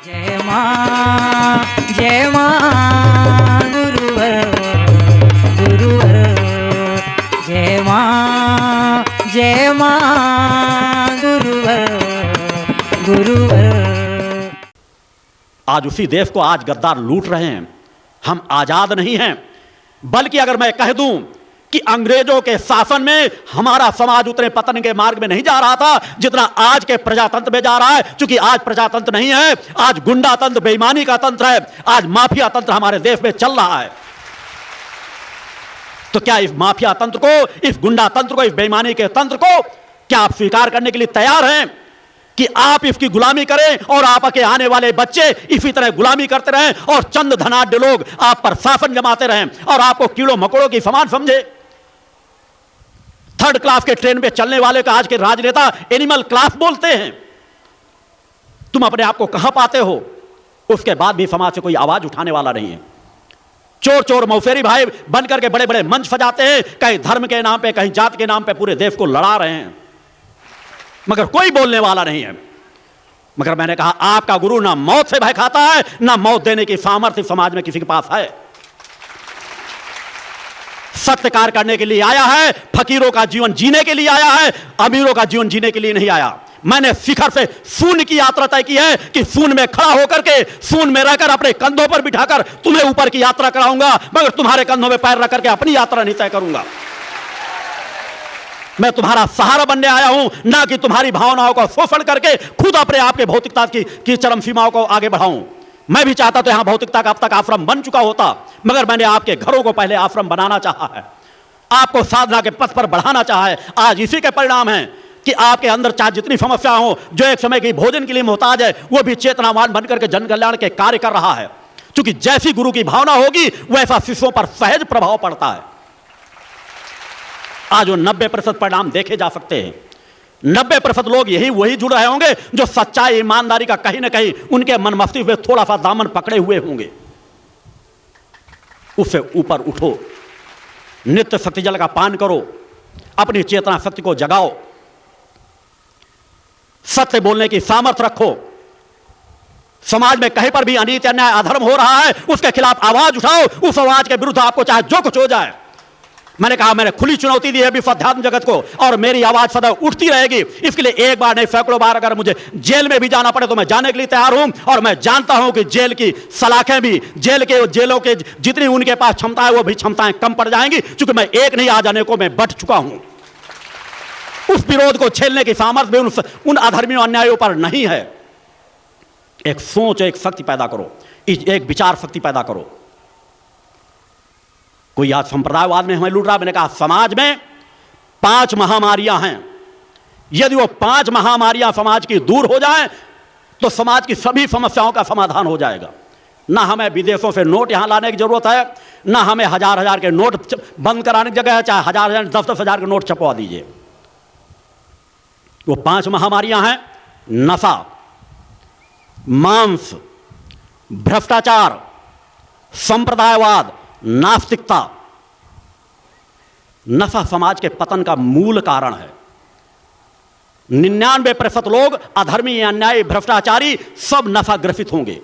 जय मां गुरुवर गुरुवर जय मां गुरुवर गुरुवर। आज उसी देश को आज गद्दार लूट रहे हैं। हम आजाद नहीं हैं, बल्कि अगर मैं कह दूं कि अंग्रेजों के शासन में हमारा समाज उतने पतन के मार्ग में नहीं जा रहा था जितना आज के प्रजातंत्र में जा रहा है। क्योंकि आज प्रजातंत्र नहीं है, आज गुंडा तंत्र, बेईमानी का तंत्र है, आज माफिया तंत्र हमारे देश में चल रहा है। तो क्या इस माफिया तंत्र को, इस गुंडा तंत्र को, इस बेईमानी के तंत्र को क्या आप स्वीकार करने के लिए तैयार हैं कि आप इसकी गुलामी करें और आपके आने वाले बच्चे इसी तरह गुलामी करते रहें और चंद धनाढ्य लोग आप पर शासन जमाते रहें और आपको कीड़ों मकोड़ों की समान समझे? थर्ड क्लास के ट्रेन पे चलने वाले का आज के राजनेता एनिमल क्लास बोलते हैं। तुम अपने आप को कहां पाते हो? उसके बाद भी समाज से कोई आवाज उठाने वाला नहीं है। चोर चोर मौसेरी भाई बनकर के बड़े बड़े मंच सजाते हैं, कहीं धर्म के नाम पे, कहीं जात के नाम पे पूरे देश को लड़ा रहे हैं, मगर कोई बोलने वाला नहीं है। मगर मैंने कहा आपका गुरु ना मौत से भय खाता है, ना मौत देने की सामर्थ्य समाज में किसी के पास है। सत्यकार करने के लिए आया है, फकीरों का जीवन जीने के लिए आया है, अमीरों का जीवन जीने के लिए नहीं आया। मैंने शिखर से शून्य की यात्रा तय की है कि शून्य में खड़ा होकर के, शून्य में रहकर अपने कंधों पर बिठाकर तुम्हें ऊपर की यात्रा कराऊंगा, मगर तुम्हारे कंधों में पैर रख करके अपनी यात्रा नहीं तय करूंगा। मैं तुम्हारा सहारा बनने आया हूं, ना कि तुम्हारी भावनाओं का शोषण करके खुद अपने आप के भौतिकता की चरम सीमाओं को आगे बढ़ाऊं। मैं भी चाहता तो यहां भौतिकता का अब तक आश्रम बन चुका होता, मगर मैंने आपके घरों को पहले आश्रम बनाना चाहा है, आपको साधना के पथ पर बढ़ाना चाहा है। आज इसी के परिणाम है कि आपके अंदर चाहे जितनी समस्या हो, जो एक समय की भोजन के लिए मोहताज है, वो भी चेतनावान बनकर के जन कल्याण के कार्य कर रहा है। क्योंकि जैसी गुरु की भावना होगी वैसा शिष्यों पर सहज प्रभाव पड़ता है। आज वो 90% परिणाम देखे जा सकते हैं। 90% लोग वही जुड़ रहे होंगे जो सच्चाई ईमानदारी का कहीं ना कहीं उनके मन मस्तिष्क में थोड़ा सा दामन पकड़े हुए होंगे। उससे ऊपर उठो, नित्य शक्ति जल का पान करो, अपनी चेतना शक्ति को जगाओ, सत्य बोलने की सामर्थ्य रखो। समाज में कहीं पर भी अनीति अन्याय अधर्म हो रहा है, उसके खिलाफ आवाज उठाओ। उस आवाज के विरुद्ध आपको चाहे जो कुछ हो जाए। मैंने कहा मैंने खुली चुनौती दी है विश्व अध्यात्म जगत को, और मेरी आवाज सदैव उठती रहेगी। इसके लिए एक बार नहीं, सैकड़ों बार अगर मुझे जेल में भी जाना पड़े तो मैं जाने के लिए तैयार हूं। और मैं जानता हूं कि जेल की सलाखें भी, जेलों के जितनी उनके पास क्षमता है वो भी क्षमताएं कम पड़ जाएंगी, क्योंकि मैं एक नहीं आज अनेकों में बट चुका हूं। उस विरोध को झेलने की सामर्थ्य भी उन अधर्मियों अन्यायों पर नहीं है। एक सोच, एक शक्ति पैदा करो, एक विचार शक्ति पैदा करो। कोई आज संप्रदायवाद में हमें लूट रहा। मैंने कहा समाज में 5 महामारियां हैं। यदि वो 5 महामारियां समाज की दूर हो जाएं तो समाज की सभी समस्याओं का समाधान हो जाएगा। ना हमें विदेशों से नोट यहां लाने की जरूरत है, ना हमें हजार के नोट बंद कराने की जगह है, चाहे 1000 10,000 के नोट छपवा दीजिए। वो 5 महामारियां हैं: नशा, मांस, भ्रष्टाचार, संप्रदायवाद, नास्तिकता। नशा समाज के पतन का मूल कारण है। 99% लोग अधर्मी, अन्यायी, भ्रष्टाचारी सब नशा ग्रसित होंगे।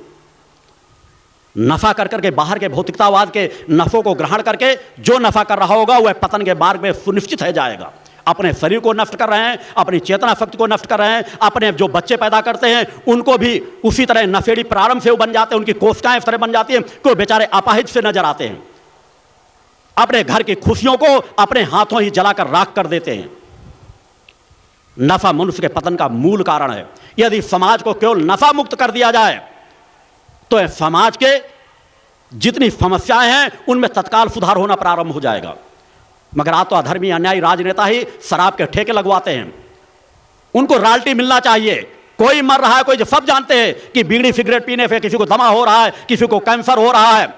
नशा कर करके बाहर के भौतिकतावाद के नशों को ग्रहण करके जो नशा कर रहा होगा वह पतन के मार्ग में सुनिश्चित है जाएगा। अपने शरीर को नष्ट कर रहे हैं, अपनी चेतना शक्ति को नष्ट कर रहे हैं, अपने जो बच्चे पैदा करते हैं उनको भी उसी तरह नशेड़ी प्रारंभ से वो बन जाते हैं, उनकी कोशिकाएं इस तरह बन जाती हैं कि वो बेचारे अपाहिज से नजर आते हैं। अपने घर की खुशियों को अपने हाथों ही जलाकर राख कर देते हैं। नशा मनुष्य के पतन का मूल कारण है। यदि समाज को केवल नशा मुक्त कर दिया जाए तो समाज के जितनी समस्याएं हैं उनमें तत्काल सुधार होना प्रारंभ हो जाएगा। मगर आज तो अधर्मी, अन्यायी राजनेता ही शराब के ठेके लगवाते हैं। उनको रॉयल्टी मिलना चाहिए। कोई मर रहा है, कोई सब जानते हैं कि बीड़ी सिगरेट पीने से किसी को दमा हो रहा है, किसी को कैंसर हो रहा है,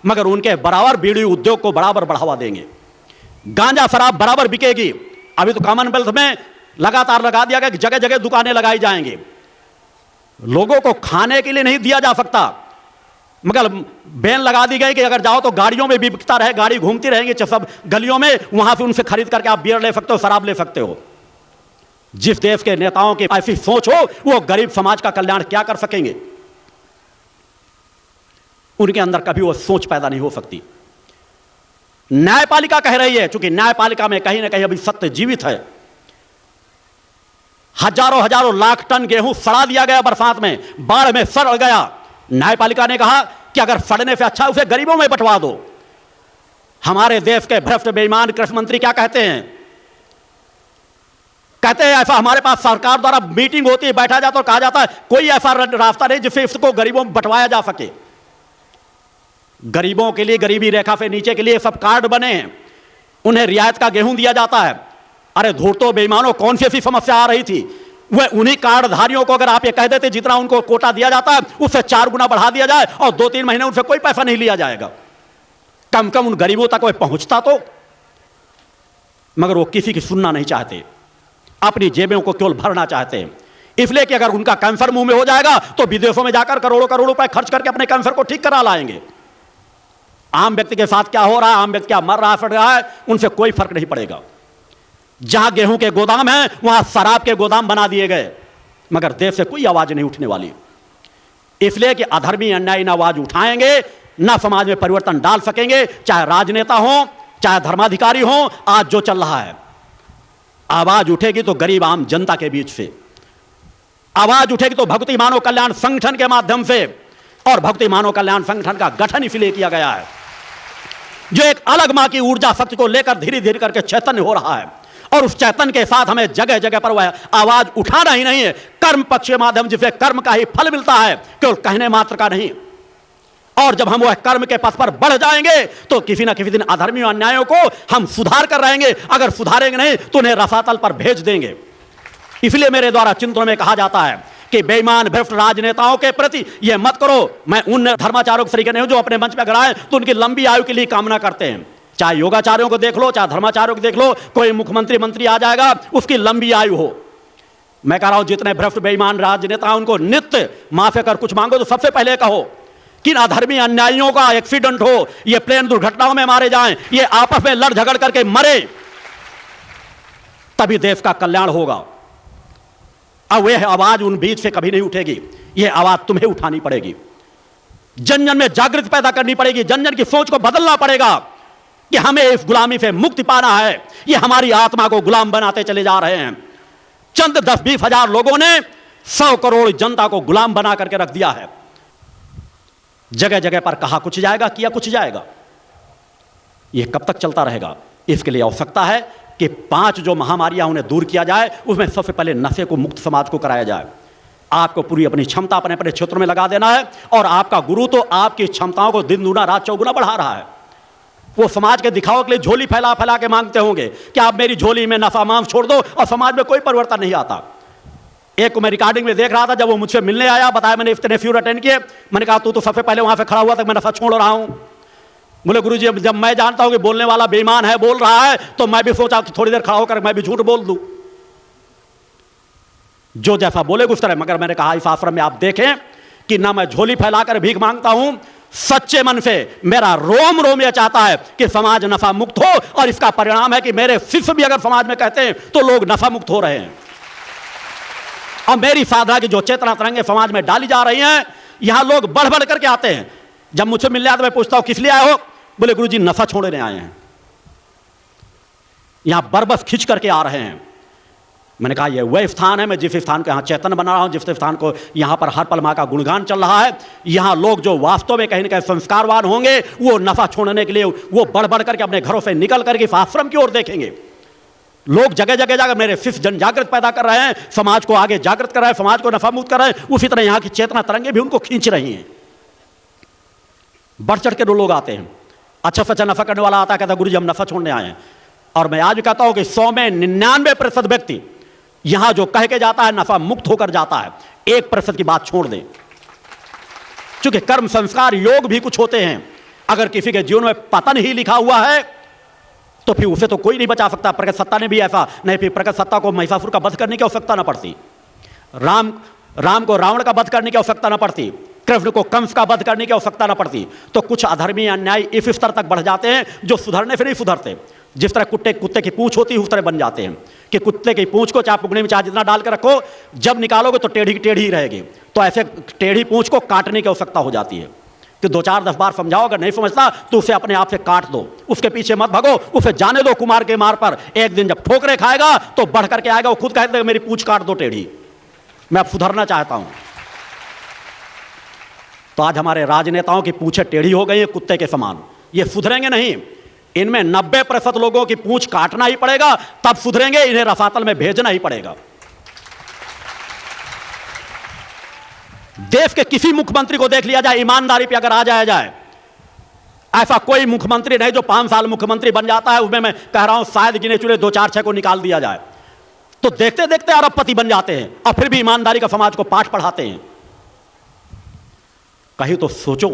मगर उनके बराबर बीड़ी उद्योग को बराबर बढ़ावा देंगे। गांजा शराब बराबर बिकेगी। अभी तो कॉमनवेल्थ में लगातार लगा दिया गया कि जगह जगह दुकानें लगाई जाएंगी। लोगों को खाने के लिए नहीं दिया जा सकता, मगर बैन लगा दी गई कि अगर जाओ तो गाड़ियों में भी बिकता रहे, गाड़ी घूमती रहेंगी सब गलियों में, वहां से उनसे खरीद करके आप बियर ले सकते हो, शराब ले सकते हो। जिस देश के नेताओं की ऐसी सोच हो वो गरीब समाज का कल्याण क्या कर सकेंगे? उनके अंदर कभी वो सोच पैदा नहीं हो सकती। न्यायपालिका कह रही है, चूंकि न्यायपालिका में कहीं ना कहीं अभी सत्य जीवित है। हजारों हजारों लाख टन गेहूं सड़ा दिया गया बरसात में, बाढ़ में सड़ गया। न्यायपालिका ने कहा कि अगर सड़ने से अच्छा उसे गरीबों में बंटवा दो। हमारे देश के भ्रष्ट बेईमान कृषि मंत्री क्या कहते हैं? कहते हैं ऐसा हमारे पास सरकार द्वारा मीटिंग होती है, बैठा जाता और कहा जाता है कोई ऐसा रास्ता नहीं जिससे इसको गरीबों में बंटवाया जा सके। गरीबों के लिए, गरीबी रेखा से नीचे के लिए सब कार्ड बने हैं, उन्हें रियायत का गेहूं दिया जाता है। अरे धूर्तो बेईमानों, कौन सी ऐसी समस्या आ रही थी? वह उन्हीं कार्डधारियों को अगर आप ये कह देते जितना उनको कोटा दिया जाता है उससे 4 गुना बढ़ा दिया जाए और 2-3 महीने उनसे कोई पैसा नहीं लिया जाएगा, कम कम उन गरीबों तक वह पहुंचता तो। मगर वो किसी की सुनना नहीं चाहते, अपनी जेबों को केवल भरना चाहते हैं। इसलिए कि अगर उनका कैंसर मुंह में हो जाएगा तो विदेशों में जाकर करोड़ों करोड़ रुपए खर्च करके अपने कैंसर को ठीक करा लाएंगे। आम व्यक्ति के साथ क्या हो रहा है, आम व्यक्ति क्या मर रहा है, फट रहा है, उनसे कोई फर्क नहीं पड़ेगा। जहां गेहूं के गोदाम हैं वहां शराब के गोदाम बना दिए गए, मगर देश से कोई आवाज नहीं उठने वाली। इसलिए कि अधर्मी अन्यायी ना आवाज उठाएंगे ना समाज में परिवर्तन डाल सकेंगे, चाहे राजनेता हो चाहे धर्माधिकारी हो। आज जो चल रहा है, आवाज उठेगी तो गरीब आम जनता के बीच से, आवाज उठेगी तो भक्ति मानव कल्याण संगठन के माध्यम से। और भक्ति मानव कल्याण संगठन का गठन इसलिए किया गया है जो एक अलग मां की ऊर्जा शक्ति को लेकर धीरे धीरे करके चैतन्य हो रहा है। और उस चैतन्य के साथ हमें जगह जगह पर वह आवाज उठाना ही नहीं है, कर्म पक्ष के माध्यम जिसे कर्म का ही फल मिलता है, केवल कहने मात्र का नहीं। और जब हम वह कर्म के पथ पर बढ़ जाएंगे तो किसी ना किसी दिन अधर्मी अन्यायों को हम सुधार कर रहेंगे। अगर सुधारेंगे नहीं तो उन्हें रसातल पर भेज देंगे। इसलिए मेरे द्वारा चिंतनों में कहा जाता है कि बेईमान भ्रष्ट राजनेताओं के प्रति यह मत करो। मैं उन धर्माचार्यों के तरीके नहीं हूं जो अपने मंच पर अगर आए तो उनकी लंबी आयु के लिए कामना करते हैं। चाहे योगाचार्यों को देख लो, चाहे धर्माचार्यों को देख लो, कोई मुख्यमंत्री मंत्री आ जाएगा उसकी लंबी आयु हो। मैं कह रहा हूं जितने भ्रष्ट बेईमान राजनेता उनको नित्य माफी कर कुछ मांगो तो सबसे पहले कहो कि अधर्मी अन्यायियों का एक्सीडेंट हो, ये प्लेन दुर्घटनाओं में मारे जाएं, ये आपस में लड़ झगड़ करके मरे, तभी देश का कल्याण होगा। अब वह आवाज उन बीच से कभी नहीं उठेगी, यह आवाज तुम्हें उठानी पड़ेगी। जन जन में जागृति पैदा करनी पड़ेगी, जन जन की सोच को बदलना पड़ेगा कि हमें इस गुलामी से मुक्ति पाना है। यह हमारी आत्मा को गुलाम बनाते चले जा रहे हैं। चंद 10-20 हजार लोगों ने 100 करोड़ जनता को गुलाम बना करके रख दिया है। जगह जगह पर कहा कुछ जाएगा, किया कुछ जाएगा। यह कब तक चलता रहेगा? इसके लिए आवश्यकता है कि 5 जो महामारियां उन्हें दूर किया जाए, उसमें सबसे पहले नशे को मुक्त समाज को कराया जाए। आपको पूरी अपनी क्षमता अपने अपने क्षेत्र में लगा देना है और आपका गुरु तो आपकी क्षमताओं को दिन दूना रात चौगुना बढ़ा रहा है। वो समाज के दिखावे के लिए झोली फैला फैला के मांगते होंगे कि आप मेरी झोली में नफा मांस छोड़ दो, और समाज में कोई परिवर्तन नहीं आता। एक को मैं रिकॉर्डिंग में देख रहा था, जब वो मुझसे मिलने आया, बताया मैंने इतने फ्यूर अटेंड किए, मैंने कहा तू तो सबसे पहले वहां पे खड़ा हुआ था, मैं नफा छोड़ रहा हूं। बोले गुरुजी जब मैं जानता हूं कि बोलने वाला बेईमान है, बोल रहा है, तो मैं भी सोचा कि थोड़ी देर खड़ा होकर मैं भी झूठ बोल दूं, जो जैसा बोले उस तरह। मगर मैंने कहा इस आश्रम में आप देखें कि ना मैं झोली फैलाकर भीख मांगता हूं, सच्चे मन से मेरा रोम रोम यह चाहता है कि समाज नफा मुक्त हो। और इसका परिणाम है कि मेरे शिष्य भी अगर समाज में कहते हैं तो लोग नफा मुक्त हो रहे हैं। और मेरी साधना की जो चेतना तरंगे समाज में डाली जा रही हैं, यहां लोग बढ़ बढ़ करके आते हैं। जब मुझसे मिलने आता मैं पूछता हूं किस लिए आए हो? बोले गुरुजी नफा छोड़ने आए हैं। यहां बरबस खींच करके आ रहे हैं। मैंने कहा यह वह स्थान है, मैं जिस स्थान को यहां चैतन्य बना रहा हूं, जिस स्थान को यहां पर हर पल मां का गुणगान चल रहा है, यहां लोग जो वास्तव में कहीं ना कहीं संस्कारवान होंगे वो नफा छोड़ने के लिए वो बढ़ बढ़ करके अपने घरों से निकल करके इस आश्रम की ओर देखेंगे। लोग जगह जगह जाकर मेरे शिष्य जन जागृत पैदा कर रहे हैं, समाज को आगे जागृत कर रहे हैं, समाज को नफा मुक्त कर रहे हैं। उसी तरह यहां की चेतना तरंगे भी उनको खींच रही हैं। बढ़ चढ़ के लोग आते हैं, अच्छा सच्चा नफा करने वाला आता है, कहता गुरुजी हम नफा छोड़ने आए हैं। और मैं आज भी कहता हूं कि 100 में 99% व्यक्ति यहां जो कह के जाता है नफा मुक्त होकर जाता है। 1% की बात छोड़ दें, क्योंकि कर्म संस्कार योग भी कुछ होते हैं। अगर किसी के जीवन में पतन ही लिखा हुआ है तो फिर उसे तो कोई नहीं बचा सकता। प्रकट सत्ता ने भी ऐसा नहीं, फिर प्रकट सत्ता को महिषासुर का वध करने की आवश्यकता न पड़ती, राम को रावण का वध करने की आवश्यकता न पड़ती, कृष्ण को कंस का वध करने की आवश्यकता न पड़ती। तो कुछ अधर्मी अन्यायी इस स्तर तक बढ़ जाते हैं जो सुधरने से नहीं सुधरते। जिस तरह कुत्ते की पूंछ होती है उस तरह बन जाते हैं कि कुत्ते की पूंछ को चाहे पुगने में चाहे जितना डाल के रखो, जब निकालोगे तो टेढ़ी टेढ़ी ही रहेगी। तो ऐसे टेढ़ी पूंछ को काटने की आवश्यकता हो जाती है। कि 2 4 10 बार समझाओ, अगर नहीं समझता तो उसे अपने आप से काट दो, उसके पीछे मत भागो, उसे जाने दो कुमार के मार पर। एक दिन जब ठोकरे खाएगा तो बढ़ करके आएगा, वो खुद कहते मेरी पूंछ काट दो टेढ़ी, मैं अब सुधरना चाहता हूं। तो आज हमारे राजनेताओं की पूंछें टेढ़ी हो गई है कुत्ते के समान, ये सुधरेंगे नहीं। इनमें 90% लोगों की पूंछ काटना ही पड़ेगा, तब सुधरेंगे, इन्हें रसातल में भेजना ही पड़ेगा। देश के किसी मुख्यमंत्री को देख लिया जाए, ईमानदारी पे अगर आ जाया जाए, ऐसा कोई मुख्यमंत्री नहीं जो 5 साल मुख्यमंत्री बन जाता है, उसमें मैं कह रहा हूं शायद गिने चुने 2 4 6 को निकाल दिया जाए, तो देखते देखते अरबपति बन जाते हैं और फिर भी ईमानदारी का समाज को पाठ पढ़ाते हैं। कहीं तो सोचो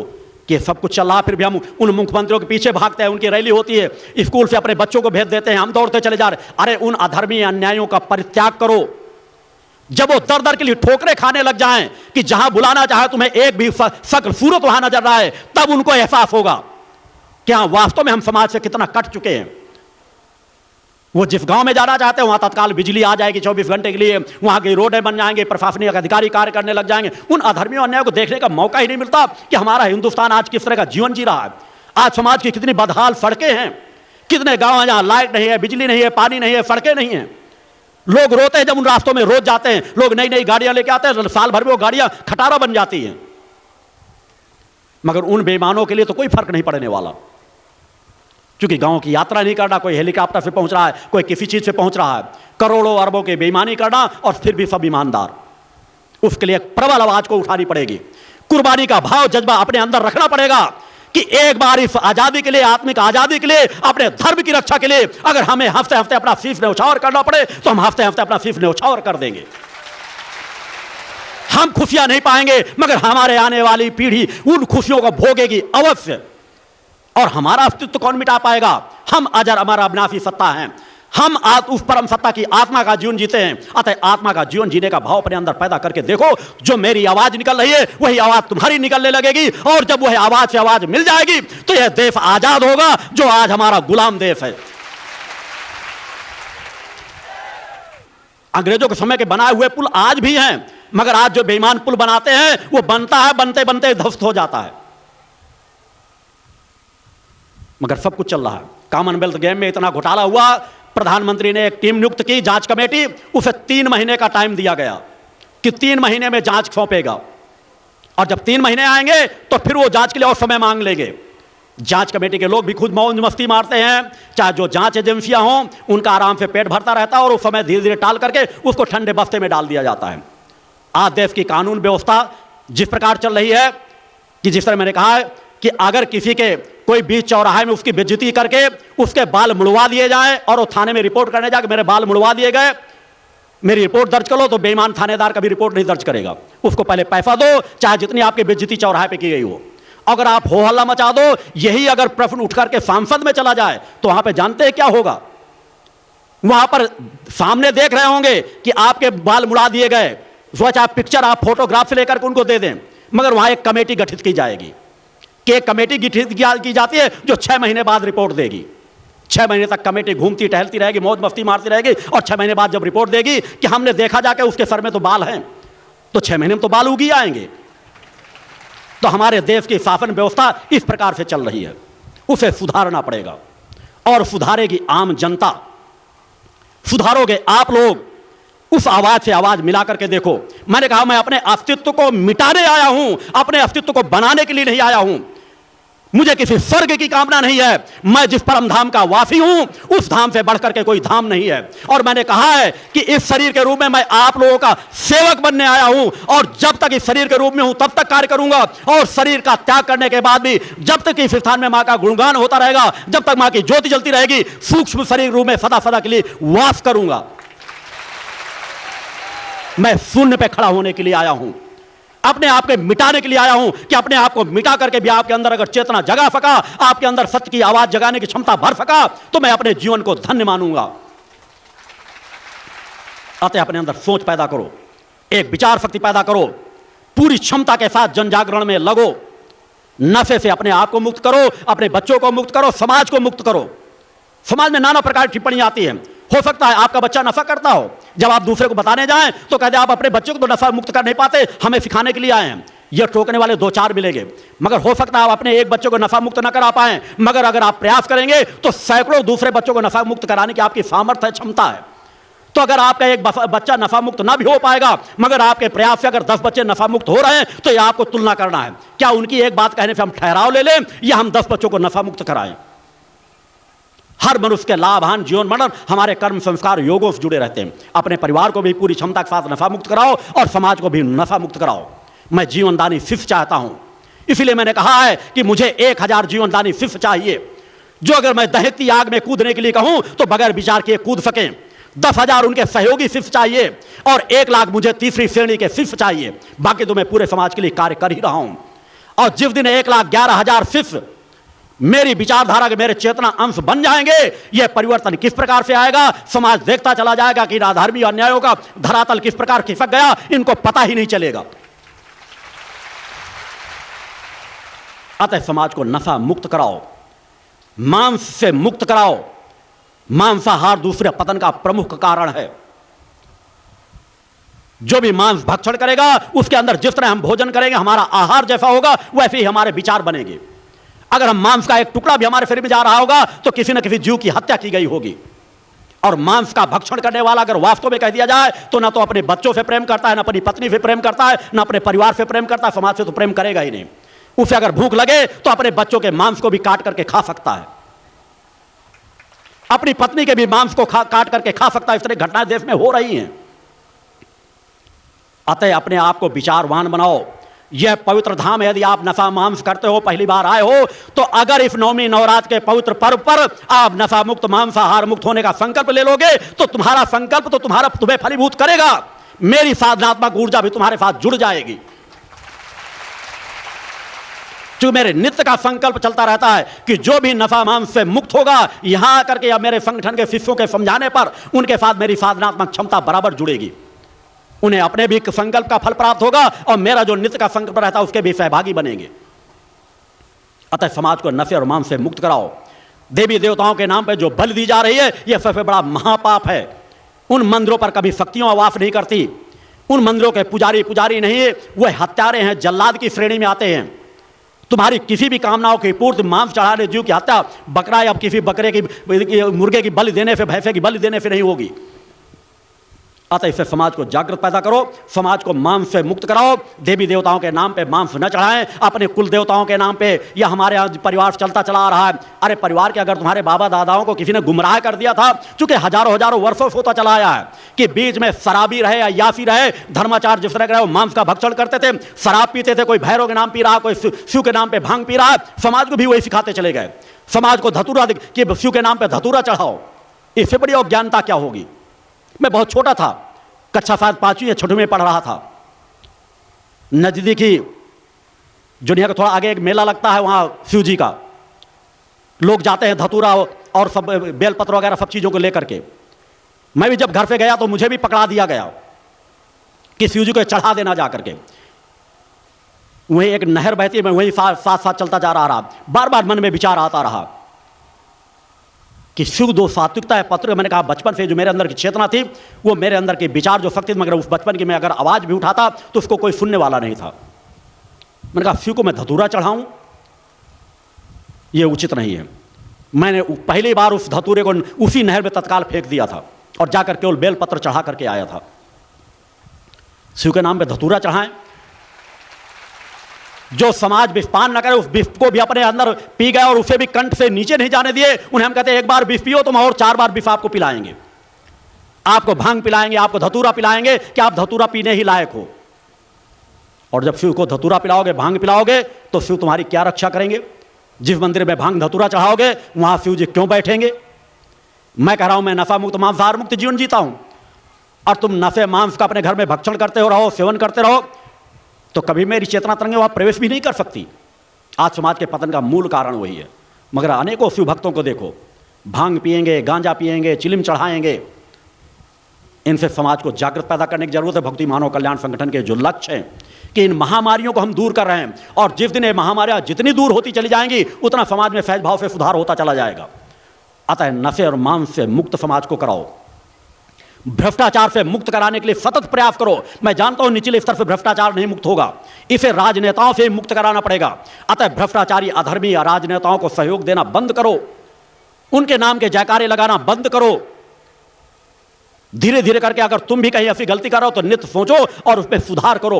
कि सब कुछ चल रहा, फिर भी हम उन मुख्यमंत्रियों के पीछे भागते हैं, उनकी रैली होती है, स्कूल से अपने बच्चों को भेज देते हैं, हम दौड़ते चले जा रहे। अरे उन अधर्मी अन्यायों का परित्याग करो। जब वो दर दर के लिए ठोकरे खाने लग जाएं कि जहां बुलाना चाहे तुम्हें एक भी शक्ल सूरत वहां नजर रहा है, तब उनको एहसास होगा कि हाँ वास्तव में हम समाज से कितना कट चुके हैं। वो जिस गांव में जाना चाहते हैं वहां तत्काल बिजली आ जाएगी 24 घंटे के लिए, वहां की रोडें बन जाएंगे, प्रशासनिक अधिकारी कार्य करने लग जाएंगे। उन अधर्मियों अन्याय को देखने का मौका ही नहीं मिलता कि हमारा हिंदुस्तान आज किस तरह का जीवन जी रहा है। आज समाज की कितनी बदहाल सड़कें हैं, कितने गांव हैं जहां लाइट नहीं है, बिजली नहीं है, पानी नहीं है, सड़कें नहीं है। लोग रोते हैं जब उन रास्तों में रोज जाते हैं, लोग नई नई गाड़ियां लेके आते हैं, साल भर में वो गाड़ियां खटारा बन जाती हैं। मगर उन बेईमानों के लिए तो कोई फर्क नहीं पड़ने वाला, क्योंकि गांव की यात्रा नहीं करना, कोई हेलीकॉप्टर से पहुंच रहा है, कोई किसी चीज से पहुंच रहा है, करोड़ों अरबों की बेईमानी करना और फिर भी सब ईमानदार। उसके लिए प्रबल आवाज को उठानी पड़ेगी, कुर्बानी का भाव जज्बा अपने अंदर रखना पड़ेगा कि एक बार इस आजादी के लिए, आत्मिक आजादी के लिए, अपने धर्म की रक्षा के लिए अगर हमें हफ्ते हफ्ते अपना शीश न्यौछावर करना पड़े तो हम हफ्ते हफ्ते अपना शीश न्यौछावर कर देंगे। हम खुशियां नहीं पाएंगे मगर हमारे आने वाली पीढ़ी उन खुशियों को भोगेगी अवश्य। और हमारा अस्तित्व कौन मिटा पाएगा? हम अजर अमर अविनाशी सत्ता हैं, हम उस परम सत्ता की आत्मा का जीवन जीते हैं। अतः आत्मा का जीवन जीने का भाव अपने अंदर पैदा करके देखो, जो मेरी आवाज निकल रही है वही आवाज तुम्हारी निकलने लगेगी, और जब वह आवाज से आवाज मिल जाएगी तो यह देश आजाद होगा जो आज हमारा गुलाम देश है। अंग्रेजों के समय के बनाए हुए पुल आज भी हैं, मगर आज जो बेईमान पुल बनाते हैं वो बनता है, बनते बनते ध्वस्त हो जाता है। मगर सब कुछ चल रहा है। कॉमनवेल्थ गेम में इतना घोटाला हुआ, प्रधानमंत्री ने एक टीम नियुक्त की, जांच कमेटी, उसे 3 महीने का टाइम दिया गया कि 3 महीने में जांच सौंपेगा, और जब 3 महीने आएंगे तो फिर वो जांच के लिए और समय मांग लेंगे। जांच कमेटी के लोग भी खुद मौज मस्ती मारते हैं, चाहे जो जांच एजेंसियां हों उनका आराम से पेट भरता रहता है, और उस समय धीरे धीरे टाल करके उसको ठंडे बस्ते में डाल दिया जाता है। आज देश की कानून व्यवस्था जिस प्रकार चल रही है कि जिस तरह मैंने कहा है कि अगर किसी के कोई बीच चौराहे में उसकी बेइज्जती करके उसके बाल मुड़वा दिए जाएं और वो थाने में रिपोर्ट करने जाके मेरे बाल मुड़वा दिए गए, मेरी रिपोर्ट दर्ज करो, तो बेईमान थानेदार कभी रिपोर्ट नहीं दर्ज करेगा। उसको पहले पैसा दो, चाहे जितनी आपकी बेइज्जती चौराहे पे की गई हो। अगर आप हो हल्ला मचा दो, यही अगर प्रश्न उठ करके सांसद में चला जाए तो वहां पे जानते हैं क्या होगा? वहां पर सामने देख रहे होंगे कि आपके बाल मुड़ा दिए गए, सोचा आप पिक्चर, आप फोटोग्राफ से लेकर उनको दे दें, मगर वहां एक कमेटी गठित की जाएगी कि एक कमेटी गठित की जाती है जो 6 महीने बाद रिपोर्ट देगी। 6 महीने तक कमेटी घूमती टहलती रहेगी, मौज मस्ती मारती रहेगी, और 6 महीने बाद जब रिपोर्ट देगी कि हमने देखा जाके उसके सर में तो बाल हैं, तो 6 महीने में तो बाल उगी आएंगे। तो हमारे देश की शासन व्यवस्था इस प्रकार से चल रही है, उसे सुधारना पड़ेगा, और सुधारेगी आम जनता, सुधारोगे आप लोग। उस आवाज से आवाज मिला करके देखो। मैंने कहा मैं अपने अस्तित्व को मिटाने आया हूं, अपने अस्तित्व को बनाने के लिए नहीं आया हूं। मुझे किसी स्वर्ग की कामना नहीं है। मैं जिस परम धाम का वासी हूं उस धाम से बढ़कर के कोई धाम नहीं है। और मैंने कहा है कि इस शरीर के रूप में मैं आप लोगों का सेवक बनने आया हूं, और जब तक इस शरीर के रूप में हूं तब तक कार्य करूंगा, और शरीर का त्याग करने के बाद भी जब तक इस स्थान में मां का गुणगान होता रहेगा, जब तक मां की ज्योति जलती रहेगी, सूक्ष्म शरीर रूप में सदा सदा के लिए वास करूंगा। मैं शून्य पे खड़ा होने के लिए आया हूं, अपने आप के मिटाने के लिए आया हूं, कि अपने आप को मिटा करके भी आपके अंदर अगर चेतना जगा सका, आपके अंदर सत्य की आवाज जगाने की क्षमता भर सका, तो मैं अपने जीवन को धन्य मानूंगा। अतः अपने अंदर सोच पैदा करो, एक विचार शक्ति पैदा करो, पूरी क्षमता के साथ जन जागरण में लगो, नशे से अपने आप को मुक्त करो, अपने बच्चों को मुक्त करो, समाज को मुक्त करो। समाज में नाना प्रकार की टिप्पणी आती है। हो सकता है आपका बच्चा नशा करता हो, जब आप दूसरे को बताने जाएं तो कहते आप अपने बच्चे को तो नशा मुक्त कर नहीं पाते, हमें सिखाने के लिए आए हैं। ये टोकने वाले 2-4 मिलेंगे, मगर हो सकता है आप अपने एक बच्चे को नफा मुक्त न करा पाएं, मगर अगर आप प्रयास करेंगे तो सैकड़ों दूसरे बच्चों को नफा मुक्त कराने की आपकी सामर्थ्य है, क्षमता है। तो अगर आपका एक बच्चा नफा मुक्त ना भी हो पाएगा, मगर आपके प्रयास से अगर 10 बच्चे नफा मुक्त हो रहे हैं, तो यह आपको तुलना करना है, क्या उनकी एक बात कहने से हम ठहराव ले लें या हम 10 बच्चों को नफा मुक्त कराएं। हर मनुष्य के लाभान जीवन मरण हमारे कर्म संस्कार योगों से जुड़े रहते हैं। अपने परिवार को भी पूरी क्षमता के साथ नफा मुक्त कराओ और समाज को भी नफा मुक्त कराओ। मैं जीवनदानी शिष्य चाहता हूं, इसलिए मैंने कहा है कि मुझे 1000 जीवनदानी शिष्य चाहिए, जो अगर मैं दहकती आग में कूदने के लिए कहूं तो बगैर विचार किए कूद सकें। 10,000 उनके सहयोगी शिष्य चाहिए और 1 लाख मुझे तीसरी श्रेणी के शिष्य चाहिए। बाकी तो मैं पूरे समाज के लिए कार्य कर ही रहा हूं। और जिस दिन 1,11,000 शिष्य मेरी विचारधारा के, मेरे चेतना अंश बन जाएंगे, यह परिवर्तन किस प्रकार से आएगा समाज देखता चला जाएगा कि अधर्मी अन्यायों का धरातल किस प्रकार खिसक गया, इनको पता ही नहीं चलेगा। अतः समाज को नफा मुक्त कराओ, मांस से मुक्त कराओ। मांसाहार दूसरे पतन का प्रमुख कारण है। जो भी मांस भक्षण करेगा उसके अंदर जिस तरह हम भोजन करेंगे, हमारा आहार जैसा होगा वैसे ही हमारे विचार बनेंगे। अगर हम मांस का एक टुकड़ा भी हमारे शरीर में जा रहा होगा तो किसी न किसी जीव की हत्या की गई होगी। और मांस का भक्षण करने वाला अगर वास्तव में कह दिया जाए तो ना तो अपने बच्चों से प्रेम करता है, ना अपनी पत्नी से प्रेम करता है, ना अपने परिवार से प्रेम करता है, समाज से तो प्रेम करेगा ही नहीं। उसे अगर भूख लगे तो अपने बच्चों के मांस को भी काट करके खा सकता है, अपनी पत्नी के भी मांस को काट करके खा सकता है। इस तरह घटनाएं देश में हो रही हैं। अतः अपने आप को विचारवान बनाओ। यह पवित्र धाम है। यदि आप नफा मांस करते हो, पहली बार आए हो, तो अगर इस नवमी नवरात्र के पवित्र पर्व पर आप नफा मुक्त मांसाहार मुक्त होने का संकल्प ले लोगे तो तुम्हारा संकल्प तो तुम्हें फलीभूत करेगा। मेरी साधनात्मक ऊर्जा भी तुम्हारे साथ जुड़ जाएगी। जो मेरे नित्य का संकल्प चलता रहता है कि जो भी नफा मांस से मुक्त होगा, यहां आकर के या मेरे संगठन के शिष्यों के समझाने पर उनके साथ मेरी साधनात्मक क्षमता बराबर जुड़ेगी। उन्हें अपने भी संकल्प का फल प्राप्त होगा और मेरा जो नित्य का संकल्प रहता है उसके भी सहभागी बनेंगे। अतः समाज को नफे और मांस से मुक्त कराओ। देवी देवताओं के नाम पर जो बलि दी जा रही है यह सबसे बड़ा महापाप है। उन मंदिरों पर कभी शक्तियां वास नहीं करती। उन मंदिरों के पुजारी नहीं है, वह हत्यारे हैं, जल्लाद की श्रेणी में आते हैं। तुम्हारी किसी भी कामनाओं की पूर्ति मांस चढ़ाने जीव की हत्या बकरा या किसी बकरे की मुर्गे की बलि देने से, भैंसे की बलि देने से नहीं होगी। अतः इससे समाज को जागृत पैदा करो, समाज को मांस से मुक्त कराओ। देवी देवताओं के नाम पे मांस न चढ़ाएं, अपने कुल देवताओं के नाम पे। यह हमारे यहाँ परिवार चलता चला आ रहा है। अरे परिवार के अगर तुम्हारे बाबा दादाओं को किसी ने गुमराह कर दिया था, चूंकि हजारों वर्षों से होता चला आया है कि बीच में शराबी रहे या याफी रहे, धर्माचार्य जिस तरह रहे, मांस का भक्षण करते थे, शराब पीते थे, कोई भैरव के नाम पी रहा, कोई शिव के नाम पे भांग पी रहा है, समाज को भी वही सिखाते चले गए। समाज को धतूरा कि शिव के नाम पे धतूरा चढ़ाओ। इससे बड़ी अज्ञानता क्या होगी। मैं बहुत छोटा था, कक्षा 7 5वीं या 6वीं में पढ़ रहा था। नजदीकी जुनिया का थोड़ा आगे एक मेला लगता है, वहां शिव जी का लोग जाते हैं धतूरा और सब बेलपत्र वगैरह सब चीजों को लेकर के। मैं भी जब घर पे गया तो मुझे भी पकड़ा दिया गया कि शिव जी को चढ़ा देना जा करके। वहीं एक नहर बहती है, मैं वहीं साथ चलता जा रहा। बार बार मन में विचार आता रहा कि शिव दो सात्विकता है पत्र। मैंने कहा बचपन से जो मेरे अंदर की चेतना थी, वो मेरे अंदर के विचार जो शक्ति, मगर उस बचपन की मैं अगर आवाज भी उठाता तो उसको कोई सुनने वाला नहीं था। मैंने कहा शिव को मैं धतूरा चढ़ाऊं, ये उचित नहीं है। मैंने पहली बार उस धतूरे को उसी नहर में तत्काल फेंक दिया था और जाकर केवल बेलपत्र चढ़ा करके आया था। शिव के नाम पे धतूरा चढ़ाएं। जो समाज विषपान न करे, उस विष को भी अपने अंदर पी गए और उसे भी कंठ से नीचे नहीं जाने दिए। उन्हें हम कहते हैं एक बार विष पियो तुम और 4 बार विष आपको पिलाएंगे, आपको भांग पिलाएंगे, आपको धतूरा पिलाएंगे कि आप धतूरा पीने ही लायक हो। और जब शिव को धतूरा पिलाओगे, भांग पिलाओगे, तो शिव तुम्हारी क्या रक्षा करेंगे। जिस मंदिर में भांग धतूरा चढ़ाओगे वहां शिव जी क्यों बैठेंगे। मैं कह रहा हूं मैं नफा मुक्त मांसाहार मुक्त जीवन जीता हूं और तुम नफे मांस का अपने घर में भक्षण करते हो रहो, सेवन करते रहो, तो कभी मेरी चेतना तरंगे वहां प्रवेश भी नहीं कर सकती। आज समाज के पतन का मूल कारण वही है। मगर अनेकों शिव भक्तों को देखो, भांग पिएंगे, गांजा पिएंगे, चिलिम चढ़ाएंगे। इनसे समाज को जागृत पैदा करने की जरूरत है। भक्ति मानव कल्याण संगठन के जो लक्ष्य हैं कि इन महामारियों को हम दूर कर रहे हैं, और जिस दिन ये महामारियां जितनी दूर होती चली जाएंगी उतना समाज में सहज भाव से सुधार होता चला जाएगा। अतः नशे और मांस से मुक्त समाज को कराओ। भ्रष्टाचार से मुक्त कराने के लिए सतत प्रयास करो। मैं जानता हूं निचले स्तर से भ्रष्टाचार नहीं मुक्त होगा, इसे राजनेताओं से मुक्त कराना पड़ेगा। अतः भ्रष्टाचारी अधर्मी या राजनेताओं को सहयोग देना बंद करो, उनके नाम के जयकारे लगाना बंद करो। धीरे धीरे करके अगर तुम भी कहीं ऐसी गलती कर रहे हो तो नित्य सोचो और उसमें सुधार करो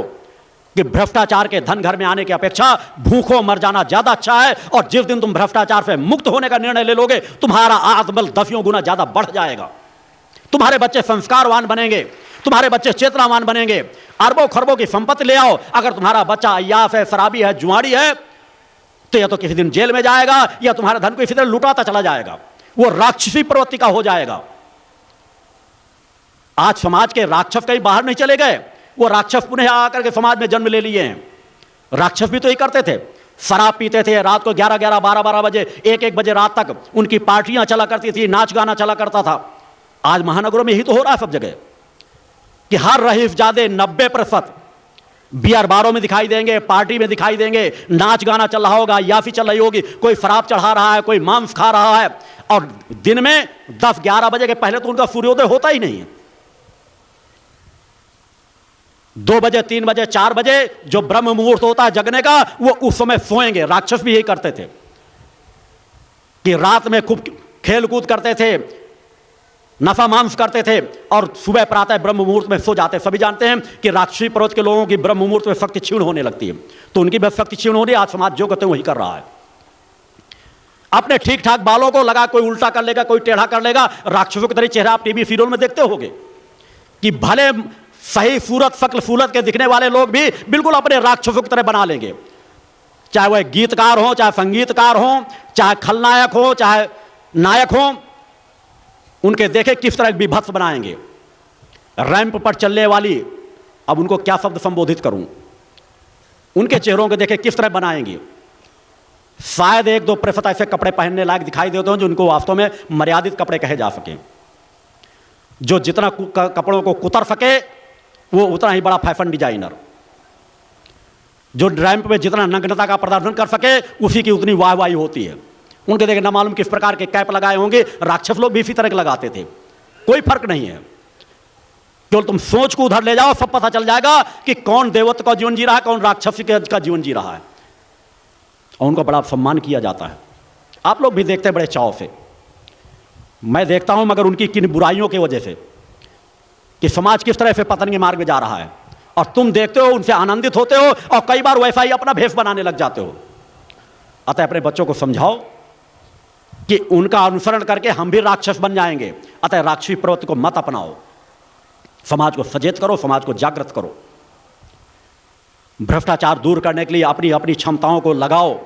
कि भ्रष्टाचार के धन घर में आने की अपेक्षा भूखों मर जाना ज्यादा अच्छा है। और जिस दिन तुम भ्रष्टाचार से मुक्त होने का निर्णय ले लोगे, तुम्हारा आत्मबल 10 गुना ज्यादा बढ़ जाएगा। तुम्हारे बच्चे संस्कारवान बनेंगे, तुम्हारे बच्चे चेतनावान बनेंगे। अरबों खरबों की संपत्ति ले आओ, अगर तुम्हारा बच्चा अय्यास है, शराबी है, जुआड़ी है, तो या तो किसी दिन जेल में जाएगा या तुम्हारे धन को इसी तरह लुटाता चला जाएगा। वो राक्षसी प्रवृत्ति का हो जाएगा। आज समाज के राक्षस कहीं बाहर नहीं चले गए, वो राक्षस पुनः आकर के समाज में जन्म ले लिए हैं। राक्षस भी तो यही करते थे, शराब पीते थे, रात को 11-11, 12-12 बजे, 1-1 बजे रात तक उनकी पार्टियां चला करती थी, नाच गाना चला करता था। आज महानगरों में यही तो हो रहा है सब जगह कि हर रहीफजादे 90% बियर बारों में दिखाई देंगे, पार्टी में दिखाई देंगे, नाच गाना चल रहा होगा, याफी चल रही होगी, कोई शराब चढ़ा रहा है, कोई मांस खा रहा है। और दिन में 10-11 बजे के पहले तो उनका सूर्योदय होता ही नहीं है। 2 बजे, 3 बजे, 4 बजे जो ब्रह्म मुहूर्त होता है जगने का, वो उस समय सोएंगे। राक्षस भी यही करते थे कि रात में खूब खेल कूद करते थे, नफा मांस करते थे और सुबह प्रातः ब्रह्म मुहूर्त में सो जाते। सभी जानते हैं कि राक्षसी प्रवृत्ति के लोगों की ब्रह्म मुहूर्त में शक्ति क्षीण होने लगती है, तो उनकी भी शक्ति क्षीण हो रही है। आज समाज जो कहते हैं वही कर रहा है। अपने ठीक ठाक बालों को लगा कोई उल्टा कर लेगा, कोई टेढ़ा कर लेगा। राक्षसों की तरह चेहरा आप टीवी सीरियल में देखते होगे कि भले सही सूरत शक्ल सूरत के दिखने वाले लोग भी बिल्कुल अपने राक्षसों की तरह बना लेंगे, चाहे वह गीतकार हो, चाहे संगीतकार हो, चाहे खलनायक हो, चाहे नायक हो। उनके देखे किस तरह विभत्स बनाएंगे। रैंप पर चलने वाली, अब उनको क्या शब्द संबोधित करूं, उनके चेहरों के देखे किस तरह बनाएंगे। शायद 1-2 प्रतिशत ऐसे कपड़े पहनने लायक दिखाई देते हैं जो उनको वास्तव में मर्यादित कपड़े कहे जा सके। जो जितना कपड़ों को कुतर सके वो उतना ही बड़ा फैशन डिजाइनर। जो रैंप में जितना नग्नता का प्रदर्शन कर सके उसी की उतनी वाहवाही होती है। उनके देखे न मालूम किस प्रकार के कैप लगाए होंगे। राक्षस लोग भी इसी तरह के लगाते थे, कोई फर्क नहीं है। केवल तुम सोच को उधर ले जाओ, सब पता चल जाएगा कि कौन देवत्व का जीवन जी रहा है, कौन राक्षसी का जीवन जी रहा है। और उनको बड़ा सम्मान किया जाता है। आप लोग भी देखते हैं बड़े चाव से, मैं देखता हूं, मगर उनकी किन बुराइयों की वजह से कि समाज किस तरह से पतन के मार्ग में जा रहा है। और तुम देखते हो, उनसे आनंदित होते हो और कई बार वैसा ही अपना भेष बनाने लग जाते हो। अतः अपने बच्चों को समझाओ कि उनका अनुसरण करके हम भी राक्षस बन जाएंगे। अतः राक्षसी प्रवृत्ति को मत अपनाओ, समाज को सचेत करो, समाज को जागृत करो। भ्रष्टाचार दूर करने के लिए अपनी अपनी क्षमताओं को लगाओ।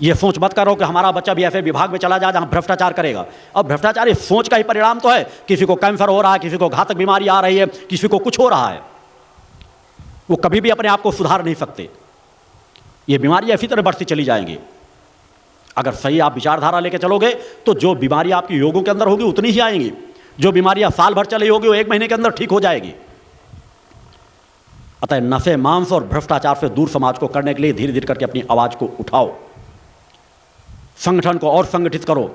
यह सोच मत करो कि हमारा बच्चा भी ऐसे विभाग में चला जाए जहां भ्रष्टाचार करेगा। अब भ्रष्टाचार इस सोच का ही परिणाम तो है। किसी को कैंसर हो रहा है, किसी को घातक बीमारी आ रही है, किसी को कुछ हो रहा है। वो कभी भी अपने आप को सुधार नहीं सकते। ये बीमारी इसी तरह बढ़ती चली जाएंगी। अगर सही आप विचारधारा लेके चलोगे तो जो बीमारी आपकी योगों के अंदर होगी उतनी ही आएंगी। जो बीमारियां साल भर चली होगी वो 1 महीने के अंदर ठीक हो जाएगी। अतः नशे, मांस और भ्रष्टाचार से दूर समाज को करने के लिए धीरे धीरे करके अपनी आवाज को उठाओ। संगठन को और संगठित करो।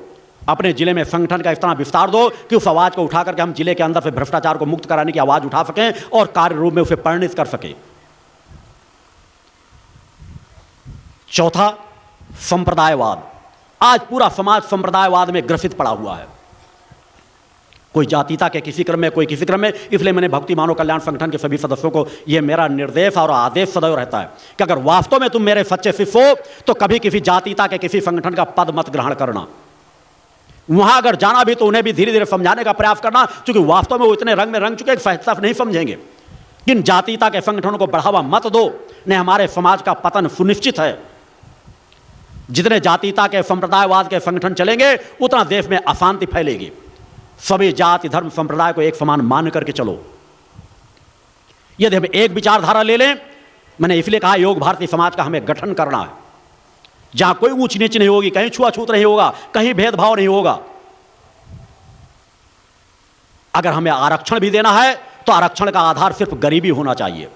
अपने जिले में संगठन का इतना विस्तार दो कि उस आवाज को उठा करके हम जिले के अंदर से भ्रष्टाचार को मुक्त कराने की आवाज उठा सकें और कार्य रूप में उसे परिणित कर सकें। चौथा, संप्रदायवाद। आज पूरा समाज संप्रदायवाद में ग्रसित पड़ा हुआ है। कोई जातीयता के किसी क्रम में, कोई किसी क्रम में। इसलिए मैंने भक्ति मानव कल्याण संगठन के सभी सदस्यों को यह मेरा निर्देश और आदेश सदैव रहता है कि अगर वास्तव में तुम मेरे सच्चे शिष्य हो तो कभी किसी जातीयता के किसी संगठन का पद मत ग्रहण करना। वहां अगर जाना भी तो उन्हें भी धीरे धीरे समझाने का प्रयास करना, क्योंकि वास्तव में वो इतने रंग में रंग चुके सहजता नहीं समझेंगे। किन जातीयता के संगठनों को बढ़ावा मत दो, ने हमारे समाज का पतन सुनिश्चित है। जितने जातीयता के संप्रदायवाद के संगठन चलेंगे उतना देश में अशांति फैलेगी। सभी जाति धर्म संप्रदाय को एक समान मान करके चलो। यदि हम एक विचारधारा ले लें, मैंने इसलिए कहा योग भारतीय समाज का हमें गठन करना है जहां कोई ऊंच नीच नहीं होगी, कहीं छुआछूत नहीं होगा, कहीं भेदभाव नहीं होगा। अगर हमें आरक्षण भी देना है तो आरक्षण का आधार सिर्फ गरीबी होना चाहिए।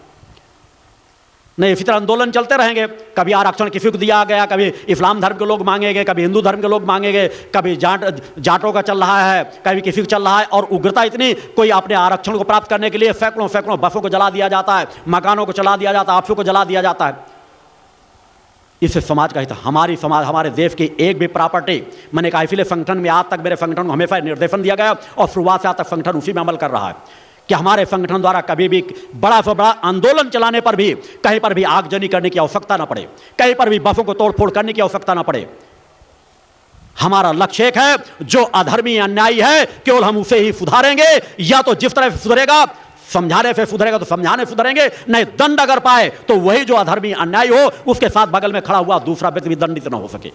नहीं इसी तरह आंदोलन चलते रहेंगे। कभी आरक्षण किसी को दिया गया, कभी इस्लाम धर्म के लोग मांगेंगे, कभी हिंदू धर्म के लोग मांगेंगे, कभी जाटों का चल रहा है, कभी किसी को चल रहा है। और उग्रता इतनी, कोई अपने आरक्षण को प्राप्त करने के लिए सैकड़ों सैकड़ों बसों को जला दिया जाता है, मकानों को जला दिया जाता है, ऑफिसों को जला दिया जाता है। इससे समाज का हित, हमारी समाज, हमारे देश की एक भी प्रॉपर्टी, मैंने कहा इसलिए संगठन में आज तक मेरे संगठन को हमेशा निर्देशन दिया गया और शुरुआत से आज तक संगठन उसी में अमल कर रहा है कि हमारे संगठन द्वारा कभी भी बड़ा से बड़ा आंदोलन चलाने पर भी कहीं पर भी आगजनी करने की आवश्यकता ना पड़े, कहीं पर भी बसों को तोड़फोड़ करने की आवश्यकता ना पड़े। हमारा लक्ष्य एक है, जो अधर्मी अन्यायी है केवल हम उसे ही सुधारेंगे, या तो जिस तरह से सुधरेगा, समझाने से सुधरेगा तो समझाने सुधरेंगे, नहीं दंड अगर पाए तो वही जो अधर्मी अन्यायी हो उसके साथ बगल में खड़ा हुआ दूसरा व्यक्ति भी दंडित ना हो सके।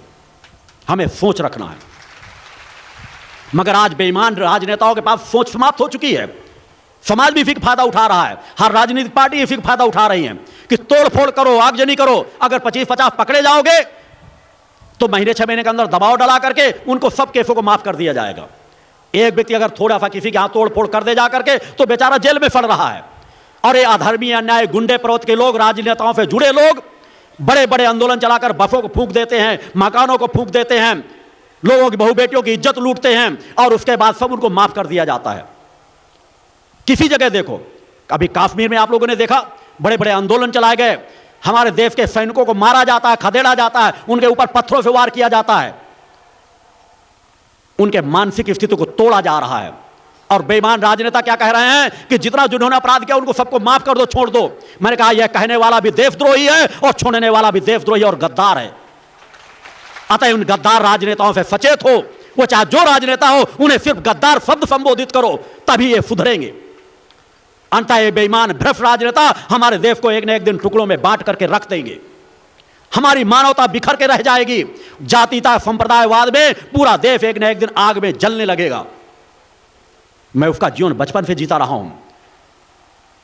हमें सोच रखना है। मगर आज बेईमान राजनेताओं के पास सोच समाप्त हो चुकी है। समाज भी इसी का फायदा उठा रहा है, हर राजनीतिक पार्टी इसी का फायदा उठा रही है कि तोड़फोड़ करो, आगजनी करो। अगर 25-50 पकड़े जाओगे तो महीने 6 महीने के अंदर दबाव डाला करके उनको सब केसों को माफ कर दिया जाएगा। एक व्यक्ति अगर थोड़ा सा किसी के हाथ तोड़फोड़ कर दे जा करके तो बेचारा जेल में पड़ रहा है। और ये अधर्मी अन्याय गुंडे प्रवृत्ति के लोग, राजनेताओं से जुड़े लोग बड़े बड़े आंदोलन चलाकर बसों को फूंक देते हैं, मकानों को फूंक देते हैं, लोगों की बहू बेटियों की इज्जत लूटते हैं और उसके बाद सब उनको माफ कर दिया जाता है। किसी जगह देखो, अभी कश्मीर में आप लोगों ने देखा बड़े बड़े आंदोलन चलाए गए, हमारे देश के सैनिकों को मारा जाता है, खदेड़ा जाता है, उनके ऊपर पत्थरों से वार किया जाता है, उनके मानसिक स्थिति को तोड़ा जा रहा है। और बेईमान राजनेता क्या कह रहे हैं कि जितना जिन्होंने अपराध किया उनको सबको माफ कर दो, छोड़ दो। मैंने कहा यह कहने वाला भी देशद्रोही है और छोड़ने वाला भी देशद्रोही और गद्दार है। अतः उन गद्दार राजनेताओं से सचेत हो, वो चाहे जो राजनेता हो उन्हें सिर्फ गद्दार शब्द संबोधित करो, तभी ये सुधरेंगे। अंततः ये बेईमान भ्रष्ट राजनेता हमारे देश को एक न एक दिन टुकड़ों में बांट करके रख देंगे। हमारी मानवता बिखर के रह जाएगी। जातीयता संप्रदायवाद में पूरा देश एक न एक दिन आग में जलने लगेगा। मैं उसका जीवन बचपन से जीता रहा हूं।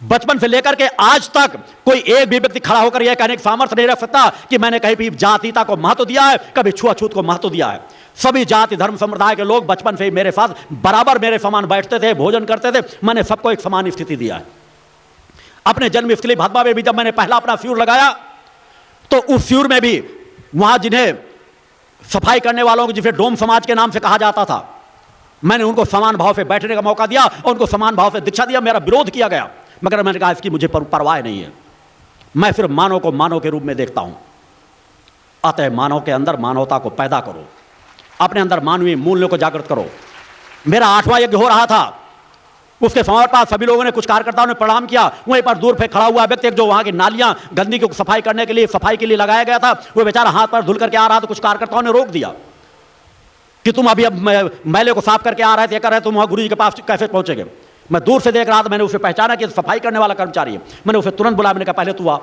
बचपन से लेकर के आज तक कोई एक भी व्यक्ति खड़ा होकर यह कहने की सामर्थ्य नहीं रख सकता कि मैंने कहीं भी जातीयता को महत्व दिया है, कभी छुआछूत को महत्व दिया है। सभी जाति धर्म संप्रदाय के लोग बचपन से ही मेरे साथ बराबर मेरे समान बैठते थे, भोजन करते थे। मैंने सबको एक समान स्थिति दिया है। अपने जन्मस्थली भदवा में भी जब मैंने पहला अपना फ्यूर लगाया तो उस फ्यूर में भी वहां जिन्हें सफाई करने वालों को, जिसे डोम समाज के नाम से कहा जाता था, मैंने उनको समान भाव से बैठने का मौका दिया और उनको समान भाव से दीक्षा दिया। मेरा विरोध किया गया, मगर मैंने कहा इसकी मुझे परवाह नहीं है। मैं सिर्फ मानव को मानव के रूप में देखता हूं। अतः मानव के अंदर मानवता को पैदा करो, अपने अंदर मानवीय मूल्यों को जागृत करो। मेरा 8वां यज्ञ हो रहा था, उसके समय पास सभी लोगों ने, कुछ कार्यकर्ताओं ने प्रणाम किया। वहीं पर दूर पे खड़ा हुआ व्यक्ति जो वहां की नालियां गंदगी को सफाई करने के लिए, सफाई के लिए लगाया गया था, वो बेचारा हाथ पर धुल करके आ रहा था। कुछ कार्यकर्ताओं ने रोक दिया कि तुम अभी अब मैले को साफ करके आ रहे थे, कर रहे, तुम वहां गुरु जी के पास कैसे पहुंचेंगे। मैं दूर से देख रहा था, मैंने उसे पहचाना कि सफाई करने वाला कर्मचारी है। मैंने उसे तुरंत बुलाया, मैंने कहा पहले तू आ,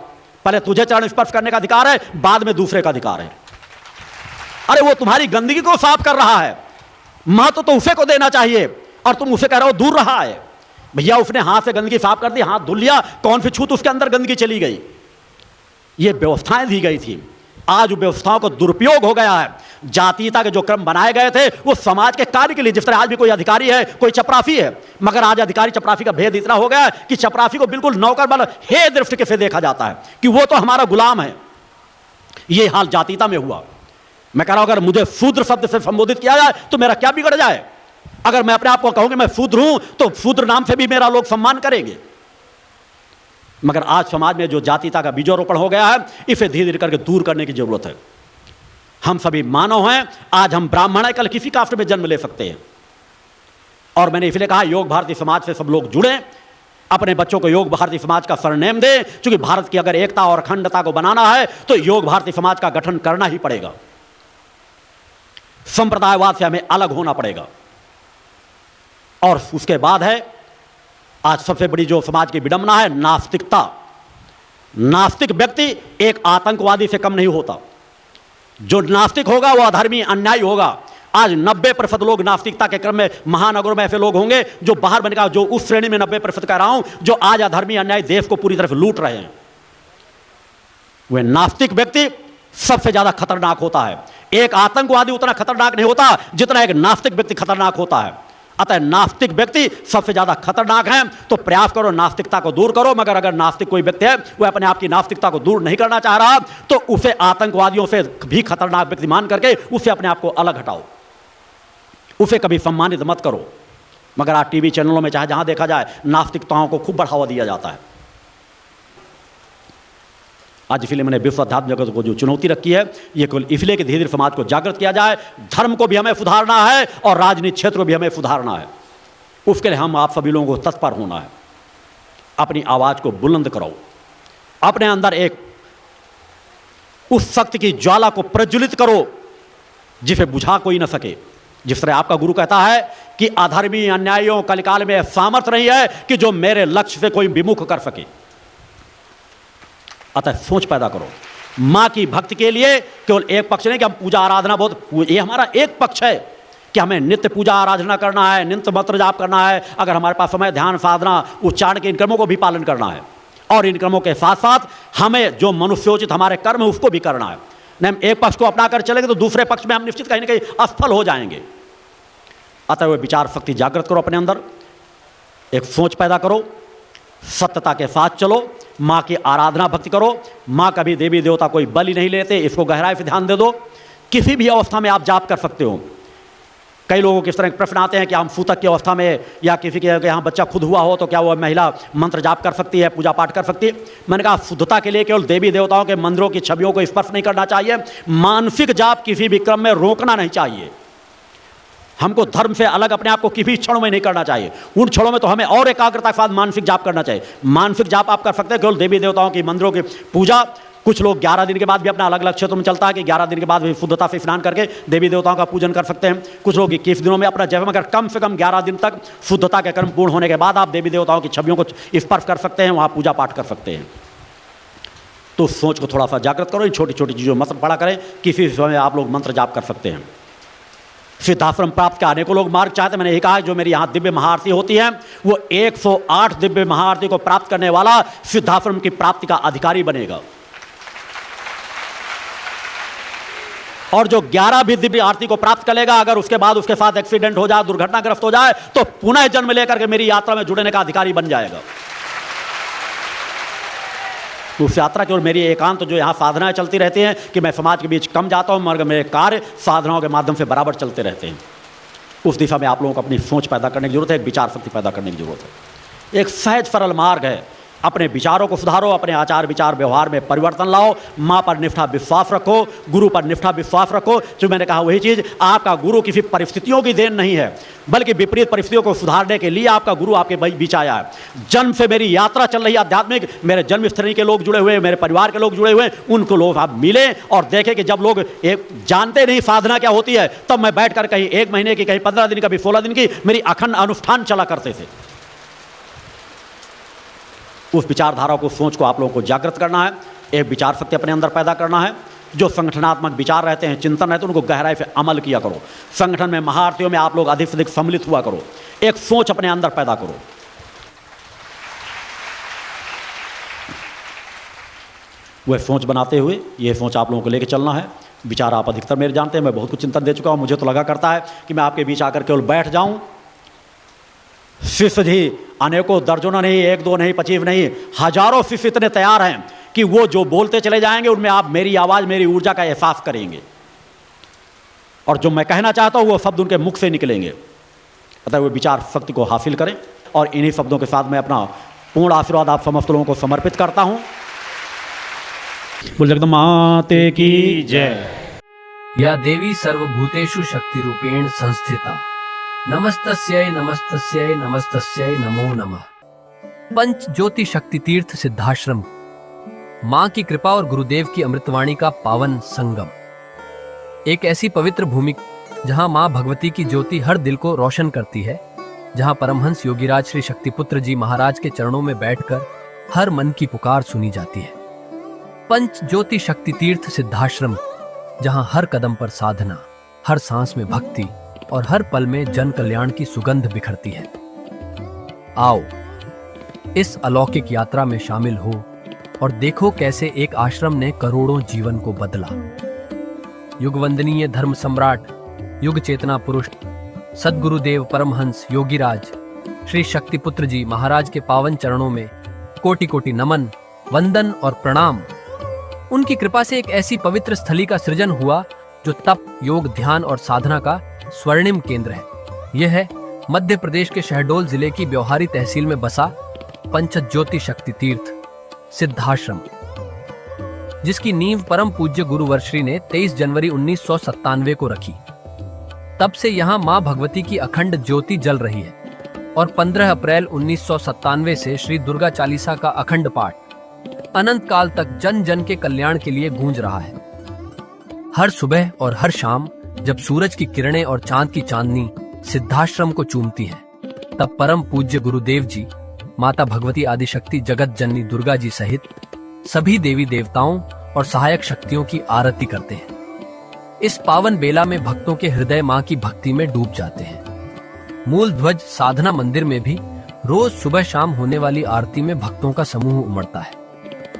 पहले तुझे चरण स्पर्श करने का अधिकार है, बाद में दूसरे का अधिकार है। अरे वो तुम्हारी गंदगी को साफ कर रहा है, महत्व तो उसे को देना चाहिए, और तुम उसे कह रहे हो दूर रहा है। भैया उसने हाथ से गंदगी साफ कर दी, हाथ धुल लिया, कौन सी छूत उसके अंदर गंदगी चली गई। ये व्यवस्थाएं दी गई थी, आज व्यवस्थाओं को दुरुपयोग हो गया है। जातीयता के जो क्रम बनाए गए थे वो समाज के कार्य के लिए, जिस तरह आज भी कोई अधिकारी है, कोई चपरासी है, मगर आज अधिकारी चपरासी का भेद इतना हो गया है कि चपरासी को बिल्कुल नौकर बल हे दृष्टि से देखा जाता है कि वो तो हमारा गुलाम है। ये हाल जातीयता में हुआ। मैं कह रहा हूं अगर मुझे शूद्र शब्द से संबोधित किया जाए तो मेरा क्या बिगड़ जाए। अगर मैं अपने आप को कहूं कि मैं शूद्र हूं तो शूद्र नाम से भी मेरा लोग सम्मान करेंगे। मगर आज समाज में जो जातीयता का बीजारोपण हो गया है, इसे धीरे धीरे करके दूर करने की जरूरत है। हम सभी मानव हैं, आज हम ब्राह्मण हैं, कल किसी कास्ट में जन्म ले सकते हैं। और मैंने इसलिए कहा योग भारती समाज से सब लोग जुड़े, अपने बच्चों को योग भारती समाज का सरनेम दें, क्योंकि भारत की अगर एकता और अखंडता को बनाना है तो योग भारती समाज का गठन करना ही पड़ेगा। संप्रदायवाद से हमें अलग होना पड़ेगा। और उसके बाद है आज सबसे बड़ी जो समाज की विडंबना है, नास्तिकता। नास्तिक व्यक्ति एक आतंकवादी से कम नहीं होता। जो नास्तिक होगा वो अधर्मी अन्यायी होगा। आज 90% लोग नास्तिकता के क्रम में, महानगरों में ऐसे लोग होंगे जो बाहर बनेगा, जो उस श्रेणी में 90% कह रहा हूं, जो आज अधर्मी अन्यायी देश को पूरी तरह से लूट रहे हैं। वह नास्तिक व्यक्ति सबसे ज्यादा खतरनाक होता है। एक आतंकवादी उतना खतरनाक नहीं होता जितना एक नास्तिक व्यक्ति खतरनाक होता है। अतः नास्तिक व्यक्ति सबसे ज्यादा खतरनाक है। तो प्रयास करो नास्तिकता को दूर करो, मगर अगर नास्तिक कोई व्यक्ति है वह अपने आप की नास्तिकता को दूर नहीं करना चाह रहा, तो उसे आतंकवादियों से भी खतरनाक व्यक्ति मान करके उसे अपने आप को अलग हटाओ, उसे कभी सम्मानित मत करो। मगर आज टीवी चैनलों में चाहे जहां देखा जाए नास्तिकताओं को खूब बढ़ावा दिया जाता है। आज इसलिए मैंने विश्व अध्यात्म जगत को जो चुनौती रखी है, ये केवल इसलिए कि धीरे धीरे समाज को जागृत किया जाए, धर्म को भी हमें सुधारना है और राजनीतिक क्षेत्र को भी हमें सुधारना है। उसके लिए हम आप सभी लोगों को तत्पर होना है। अपनी आवाज को बुलंद करो, अपने अंदर एक उस शक्ति की ज्वाला को प्रज्वलित करो जिसे बुझा कोई न सके। जिस तरह आपका गुरु कहता है कि अधर्मी अन्यायियों कलिकाल में सामर्थ्य नहीं है कि जो मेरे लक्ष्य से कोई विमुख कर सके। अतः सोच पैदा करो। मां की भक्ति के लिए केवल एक पक्ष नहीं कि हम पूजा आराधना, बहुत ये हमारा एक पक्ष है कि हमें नित्य पूजा आराधना करना है, नित्य मंत्र जाप करना है, अगर हमारे पास समय ध्यान साधना उच्चारण के इन क्रमों को भी पालन करना है, और इन क्रमों के साथ साथ हमें जो मनुष्योचित हमारे कर्म है उसको भी करना है। नहीं हम एक पक्ष को अपना कर चलेंगे तो दूसरे पक्ष में हम निश्चित कहीं ना कहीं असफल हो जाएंगे। अतः वह विचार शक्ति जागृत करो, अपने अंदर एक सोच पैदा करो, सत्यता के साथ चलो, माँ की आराधना भक्ति करो। माँ कभी देवी देवता कोई बलि नहीं लेते, इसको गहराई से ध्यान दे दो। किसी भी अवस्था में आप जाप कर सकते हो। कई लोगों के इस तरह के प्रश्न आते हैं कि हम सूतक की अवस्था में या किसी के यहाँ बच्चा खुद हुआ हो तो क्या वो महिला मंत्र जाप कर सकती है, पूजा पाठ कर सकती है? मैंने कहा शुद्धता के लिए केवल देवी देवताओं के मंदिरों की छवियों को स्पर्श नहीं करना चाहिए, मानसिक जाप किसी भी क्रम में रोकना नहीं चाहिए। हमको धर्म से अलग अपने आप को किसी क्षणों में नहीं करना चाहिए। उन क्षणों में तो हमें और एकाग्रता के साथ मानसिक जाप करना चाहिए। मानसिक जाप आप कर सकते हैं केवल देवी देवताओं की मंदिरों की पूजा। कुछ लोग 11 दिन के बाद भी अपना अलग अलग क्षेत्रों में चलता है कि 11 दिन के बाद भी शुद्धता से स्नान करके देवी देवताओं का पूजन कर सकते हैं। कुछ लोग 21 दिनों में अपना जब, मगर कम से कम 11 दिन तक शुद्धता के कर्म पूर्ण होने के बाद आप देवी देवताओं की छवियों को स्पर्श कर सकते हैं, वहाँ पूजा पाठ कर सकते हैं। तो सोच को थोड़ा सा जागृत करो, इन छोटी छोटी चीज़ों मंत्र पढ़ा करें। किसी समय आप लोग मंत्र जाप कर सकते हैं। सिद्धाश्रम प्राप्त के अनेकों लोग मार्ग चाहते हैं। मैंने ये कहा जो मेरी यहाँ दिव्य महाआरती होती है वो 108 दिव्य महाआरती को प्राप्त करने वाला सिद्धाश्रम की प्राप्ति का अधिकारी बनेगा। और जो 11 भी दिव्य आरती को प्राप्त करेगा, अगर उसके बाद उसके साथ एक्सीडेंट हो जाए, दुर्घटनाग्रस्त हो जाए, तो पुनः जन्म लेकर के मेरी यात्रा में जुड़ने का अधिकारी बन जाएगा। उस यात्रा की ओर मेरी एकांत जो यहाँ साधनाएं चलती रहती हैं कि मैं समाज के बीच कम जाता हूँ, मगर मेरे कार्य साधनाओं के माध्यम से बराबर चलते रहते हैं। उस दिशा में आप लोगों को अपनी सोच पैदा करने की जरूरत है, एक विचार शक्ति पैदा करने की जरूरत है। एक सहज सरल मार्ग है। अपने विचारों को सुधारो, अपने आचार विचार व्यवहार में परिवर्तन लाओ, माँ पर निष्ठा विश्वास रखो, गुरु पर निष्ठा विश्वास रखो। जो मैंने कहा वही चीज़, आपका गुरु किसी परिस्थितियों की देन नहीं है, बल्कि विपरीत परिस्थितियों को सुधारने के लिए आपका गुरु आपके बीच आया है। जन्म से मेरी यात्रा चल रही है आध्यात्मिक, मेरे जन्म स्थली के लोग जुड़े हुए, मेरे परिवार के लोग जुड़े हुए, उनको लोग आप मिले और देखें कि जब लोग एक जानते नहीं साधना क्या होती है, तब मैं बैठकर कहीं 1 महीने की, कहीं 15 दिन, कभी 16 दिन की मेरी अखंड अनुष्ठान चला करते थे। उस विचारधारा को, सोच को आप लोगों को जागृत करना है, एक विचार शक्ति अपने अंदर पैदा करना है। जो संगठनात्मक विचार रहते हैं, चिंतन रहते हैं, उनको गहराई से अमल किया करो। संगठन में महाआरतियों में आप लोग अधिक से अधिक सम्मिलित हुआ करो। एक सोच अपने अंदर पैदा करो। वह सोच बनाते हुए ये सोच आप लोगों को लेकर चलना है। विचार आप अधिकतर मेरे जानते हैं, मैं बहुत कुछ चिंतन दे चुका हूँ। मुझे तो लगा करता है कि मैं आपके बीच आकर केवल बैठ जाऊँ। शिष्य जी अनेकों, दर्जनों नहीं, 1 2 नहीं, 25 नहीं, हजारों शिष्य इतने तैयार हैं कि वो जो बोलते चले जाएंगे उनमें आप मेरी आवाज़, मेरी ऊर्जा का एहसास करेंगे, और जो मैं कहना चाहता हूँ वो शब्द उनके मुख से निकलेंगे। अतः वो विचार शक्ति को हासिल करें। और इन्हीं शब्दों के साथ मैं अपना पूर्ण आशीर्वाद आप समस्त लोगों को समर्पित करता हूँ। बोल जगदम्बाते की जय। या देवी सर्वभूतेषु शक्ति रूपेण संस्थिता, नमस्तस्यै नमस्तस्यै नमस्तस्यै नमो नमः। पंच ज्योति शक्ति तीर्थ सिद्धाश्रम, मां की कृपा और गुरुदेव की अमृतवाणी का पावन संगम। एक ऐसी पवित्र भूमि जहां मां भगवती की ज्योति हर दिल को रोशन करती है, जहां परमहंस योगीराज श्री शक्तिपुत्र जी महाराज के चरणों में बैठकर हर मन की पुकार सुनी जाती है। पंच ज्योति शक्ति तीर्थ सिद्धाश्रम, जहां हर कदम पर साधना, हर सांस में भक्ति और हर पल में जन कल्याण की सुगंध बिखरती है। आओ इस अलौकिक यात्रा में शामिल हो और देखो कैसे एक आश्रम ने करोड़ों जीवन को बदला। युग वंदनीय धर्म सम्राट, युग चेतना पुरुष सद्गुरुदेव परमहंस योगीराज श्री शक्तिपुत्र जी महाराज के पावन चरणों में कोटि कोटि नमन, वंदन और प्रणाम। उनकी कृपा से एक ऐसी पवित्र स्थली का सृजन हुआ जो तप, योग, ध्यान और साधना का स्वर्णिम केंद्र है। यह है मध्य प्रदेश के शहडोल जिले की ब्योहारी तहसील में बसा पंचज्योति शक्ति तीर्थ सिद्धाश्रम, जिसकी नींव परम पूज्य गुरु वर्श्री ने 23 जनवरी 1997 को रखी। तब से यहाँ मां भगवती की अखंड ज्योति जल रही है और 15 अप्रैल 1997 से श्री दुर्गा चालीसा का अखंड पाठ अनंत काल तक जन जन के कल्याण के लिए गूंज रहा है। हर सुबह और हर शाम जब सूरज की किरणें और चांद की चांदनी सिद्धाश्रम को चूमती हैं, तब परम पूज्य गुरुदेव जी माता भगवती आदिशक्ति जगत जननी दुर्गा जी सहित सभी देवी देवताओं और सहायक शक्तियों की आरती करते हैं। इस पावन बेला में भक्तों के हृदय मां की भक्ति में डूब जाते हैं। मूल ध्वज साधना मंदिर में भी रोज सुबह शाम होने वाली आरती में भक्तों का समूह उमड़ता है।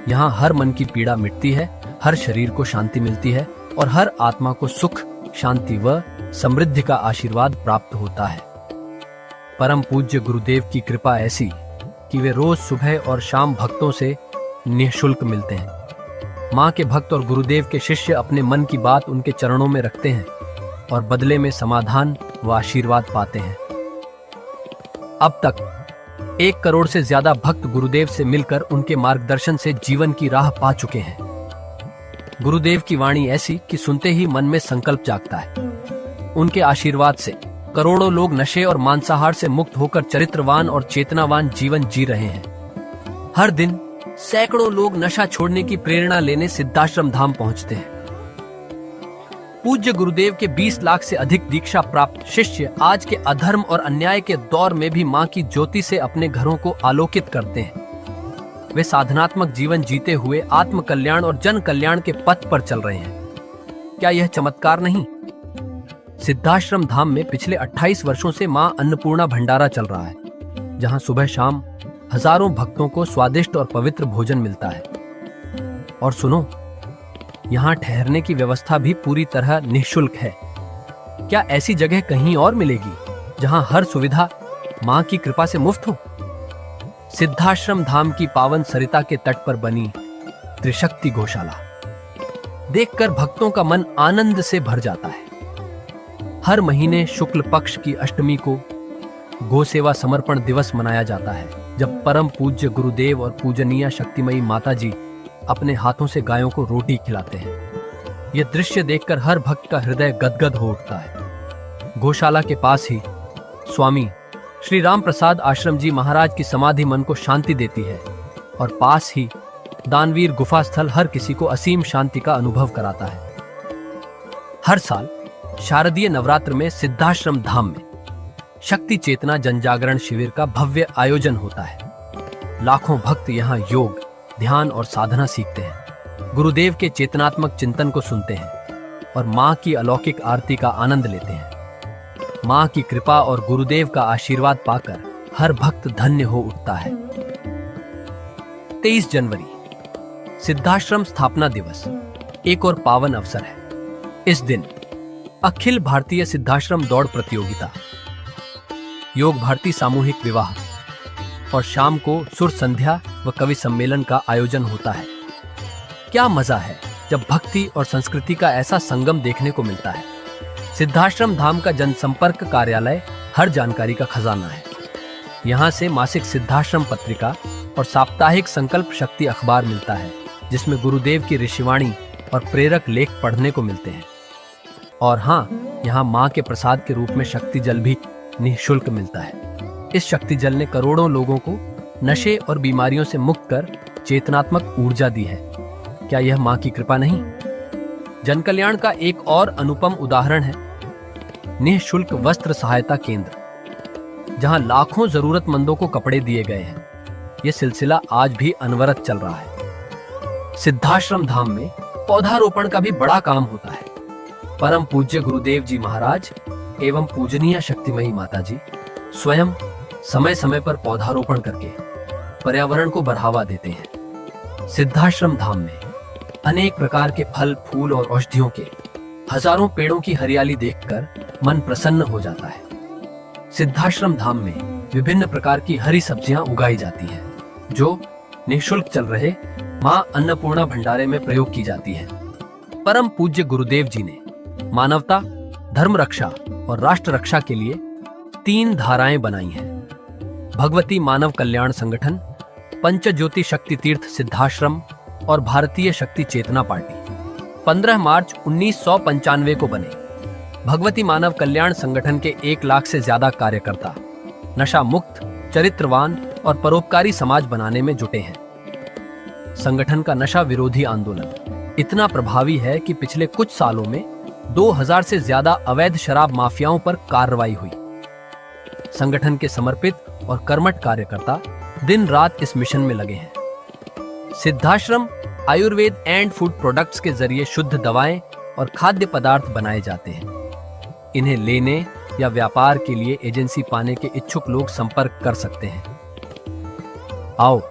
यहाँ हर मन की पीड़ा मिटती है, हर शरीर को शांति मिलती है और हर आत्मा को सुख, शांति व समृद्धि का आशीर्वाद प्राप्त होता है। परम पूज्य गुरुदेव की कृपा ऐसी कि वे रोज सुबह और शाम भक्तों से निःशुल्क मिलते हैं। मां के भक्त और गुरुदेव के शिष्य अपने मन की बात उनके चरणों में रखते हैं और बदले में समाधान व आशीर्वाद पाते हैं। अब तक 1 करोड़ से ज्यादा भक्त गुरुदेव से मिलकर उनके मार्गदर्शन से जीवन की राह पा चुके हैं। गुरुदेव की वाणी ऐसी कि सुनते ही मन में संकल्प जागता है। उनके आशीर्वाद से करोड़ों लोग नशे और मांसाहार से मुक्त होकर चरित्रवान और चेतनावान जीवन जी रहे हैं। हर दिन सैकड़ों लोग नशा छोड़ने की प्रेरणा लेने सिद्धाश्रम धाम पहुंचते हैं। पूज्य गुरुदेव के 20 लाख से अधिक दीक्षा प्राप्त शिष्य आज के अधर्म और अन्याय के दौर में भी मां की ज्योति से अपने घरों को आलोकित करते हैं। वे साधनात्मक जीवन जीते हुए आत्म कल्याण और जन कल्याण के पथ पर चल रहे हैं। क्या यह चमत्कार नहीं? सिद्धाश्रम धाम में पिछले 28 वर्षों से मां अन्नपूर्णा भंडारा चल रहा है, जहां सुबह शाम हजारों भक्तों को स्वादिष्ट और पवित्र भोजन मिलता है। और सुनो, यहाँ ठहरने की व्यवस्था भी पूरी तरह निःशुल्क है। क्या ऐसी जगह कहीं और मिलेगी जहां हर सुविधा मां की कृपा से मुफ्त हो? सिद्धाश्रम धाम की पावन सरिता के तट पर बनी त्रिशक्ति गौशाला देखकर भक्तों का मन आनंद से भर जाता है। हर महीने शुक्ल पक्ष की अष्टमी को गो सेवा समर्पण दिवस मनाया जाता है, जब परम पूज्य गुरुदेव और पूजनीय शक्तिमयी माता जी अपने हाथों से गायों को रोटी खिलाते हैं। यह दृश्य देखकर हर भक्त का हृदय गदगद हो उठता है। गौशाला के पास ही स्वामी श्री राम प्रसाद आश्रम जी महाराज की समाधि मन को शांति देती है और पास ही दानवीर गुफा स्थल हर किसी को असीम शांति का अनुभव कराता है। हर साल शारदीय नवरात्र में सिद्धाश्रम धाम में शक्ति चेतना जनजागरण शिविर का भव्य आयोजन होता है। लाखों भक्त यहाँ योग, ध्यान और साधना सीखते हैं, गुरुदेव के चेतनात्मक चिंतन को सुनते हैं और मां की अलौकिक आरती का आनंद लेते हैं। मां की कृपा और गुरुदेव का आशीर्वाद पाकर हर भक्त धन्य हो उठता है। 23 जनवरी सिद्धाश्रम स्थापना दिवस एक और पावन अवसर है। इस दिन अखिल भारतीय सिद्धाश्रम दौड़ प्रतियोगिता, योग भारती सामूहिक विवाह और शाम को सुर संध्या व कवि सम्मेलन का आयोजन होता है। क्या मजा है जब भक्ति और संस्कृति का ऐसा संगम देखने को मिलता है। सिद्धाश्रम धाम का जनसंपर्क कार्यालय हर जानकारी का खजाना है। यहाँ से मासिक सिद्धाश्रम पत्रिका और साप्ताहिक संकल्प शक्ति अखबार मिलता है, जिसमें गुरुदेव की ऋषिवाणी और प्रेरक लेख पढ़ने को मिलते हैं। और हाँ, यहाँ माँ के प्रसाद के रूप में शक्ति जल भी निःशुल्क मिलता है। इस शक्ति जल ने करोड़ों लोगों को नशे और बीमारियों से मुक्त कर चेतनात्मक ऊर्जा दी है। क्या यह माँ की कृपा नहीं? जन कल्याण का एक और अनुपम उदाहरण है निःशुल्क वस्त्र सहायता केंद्र, जहां लाखों जरूरतमंदों को कपड़े दिए गए हैं। यह सिलसिला आज भी अनवरत चल रहा है। सिद्धाश्रम धाम में पौधारोपण का भी बड़ा काम होता है। परम पूज्य गुरुदेव जी महाराज एवं पूजनीय शक्तिमयी माता जी स्वयं समय समय पर पौधारोपण करके पर्यावरण को बढ़ावा देते हैं। सिद्धाश्रम धाम में अनेक प्रकार के फल, फूल और औषधियों के हजारों पेड़ों की हरियाली देखकर मन प्रसन्न हो जाता है। सिद्धाश्रम धाम में विभिन्न प्रकार की हरी सब्जियां उगाई जाती हैं, जो निःशुल्क चल रहे मां अन्नपूर्णा भंडारे में प्रयोग की जाती है। परम पूज्य गुरुदेव जी ने मानवता, धर्म रक्षा और राष्ट्र रक्षा के लिए 3 धाराएं बनाई हैं। भगवती मानव कल्याण संगठन, पंचज्योति शक्ति तीर्थ सिद्धाश्रम और भारतीय शक्ति चेतना पार्टी 15 मार्च 1995 को बने। भगवती मानव कल्याण संगठन के 1 लाख से ज्यादा कार्यकर्ता नशा मुक्त, चरित्रवान और परोपकारी समाज बनाने में जुटे हैं। संगठन का नशा विरोधी आंदोलन इतना प्रभावी है कि पिछले कुछ सालों में 2000 से ज्यादा अवैध शराब माफियाओं पर कार्रवाई हुई। संगठन के समर्पित और कर्मठ कार्यकर्ता दिन रात इस मिशन में लगे हैं। Siddhashram Ayurveda and food products के जरिए शुद्ध दवाएं और खाद्य पदार्थ बनाए जाते हैं। इन्हें लेने या व्यापार के लिए एजेंसी पाने के इच्छुक लोग संपर्क कर सकते हैं। आओ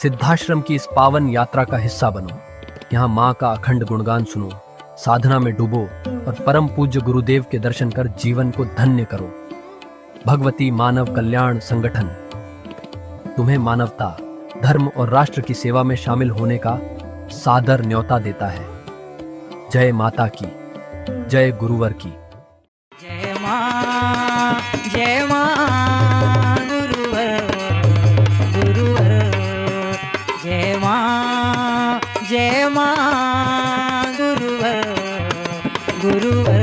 सिद्धाश्रम की इस पावन यात्रा का हिस्सा बनो। यहाँ माँ का अखंड गुणगान सुनो, साधना में डूबो और परम पूज्य गुरुदेव के दर्शन कर जीवन को धन्य करो। भगवती मानव कल्याण संगठन तुम्हें मानवता, धर्म और राष्ट्र की सेवा में शामिल होने का सादर न्योता देता है। जय माता की, जय गुरुवर की। जय मां गुरुवर गुरुवर। जय मां गुरुवर गुरुवर।